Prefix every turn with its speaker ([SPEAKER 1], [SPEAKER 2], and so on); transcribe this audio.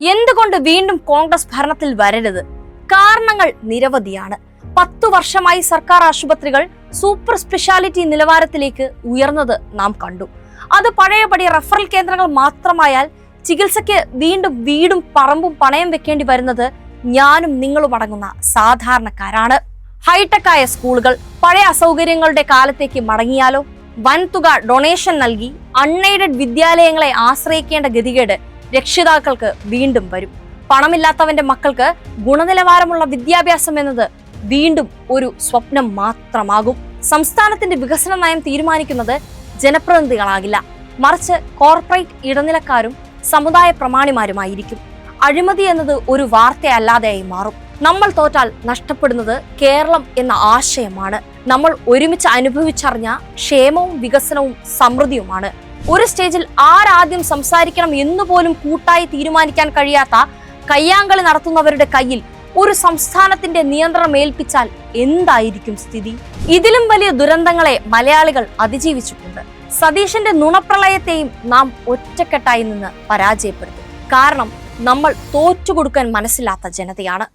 [SPEAKER 1] എന്തുകൊണ്ട് വീണ്ടും കോൺഗ്രസ് ഭരണത്തിൽ വരരുത്? കാരണങ്ങൾ നിരവധിയാണ്. 10 വർഷമായി സർക്കാർ ആശുപത്രികൾ സൂപ്പർ സ്പെഷ്യാലിറ്റി നിലവാരത്തിലേക്ക് ഉയർന്നത് നാം കണ്ടു. അത് പഴയപടി റഫറൽ കേന്ദ്രങ്ങൾ മാത്രമായാൽ ചികിത്സയ്ക്ക് വീണ്ടും വീടും പറമ്പും പണയം വെക്കേണ്ടി വരുന്നത് ഞാനും നിങ്ങളും അടങ്ങുന്ന സാധാരണക്കാരാണ്. ഹൈടെക് ആയ സ്കൂളുകൾ പഴയ അസൗകര്യങ്ങളുടെ കാലത്തേക്ക് മടങ്ങിയാലോ? വൻതുക ഡൊണേഷൻ നൽകി അൺഎയ്ഡഡ് വിദ്യാലയങ്ങളെ ആശ്രയിക്കേണ്ട ഗതികേട് രക്ഷിതാക്കൾക്ക് വീണ്ടും വരും. പണമില്ലാത്തവന്റെ മക്കൾക്ക് ഗുണനിലവാരമുള്ള വിദ്യാഭ്യാസം എന്നത് വീണ്ടും ഒരു സ്വപ്നം മാത്രമാകും. സംസ്ഥാനത്തിന്റെ വികസന നയം തീരുമാനിക്കുന്നത് ജനപ്രതിനിധികളാകില്ല, മറിച്ച് കോർപ്പറേറ്റ് ഇടനിലക്കാരും സമുദായ പ്രമാണിമാരുമായിരിക്കും. അഴിമതി എന്നത് ഒരു വാർത്തയല്ലാതെയായി മാറും. നമ്മൾ തോറ്റാൽ നഷ്ടപ്പെടുന്നത് കേരളം എന്ന ആശയമാണ്. നമ്മൾ ഒരുമിച്ച് അനുഭവിച്ചറിഞ്ഞ ക്ഷേമവും വികസനവും സമൃദ്ധിയുമാണ്. ഒരു സ്റ്റേജിൽ ആരാദ്യം സംസാരിക്കണം എന്നുപോലും കൂട്ടായി തീരുമാനിക്കാൻ കഴിയാത്ത കയ്യാങ്കളി നടത്തുന്നവരുടെ കയ്യിൽ ഒരു സംസ്ഥാനത്തിന്റെ നിയന്ത്രണം ഏൽപ്പിച്ചാൽ എന്തായിരിക്കും സ്ഥിതി? ഇതിലും വലിയ ദുരന്തങ്ങളെ മലയാളികൾ അതിജീവിച്ചിട്ടുണ്ട്. സതീശന്റെ നുണപ്രളയത്തെയും നാം ഒറ്റക്കെട്ടായി നിന്ന് പരാജയപ്പെടുത്തും. കാരണം നമ്മൾ തോറ്റുകൊടുക്കാൻ മനസ്സിലാത്ത ജനതയാണ്.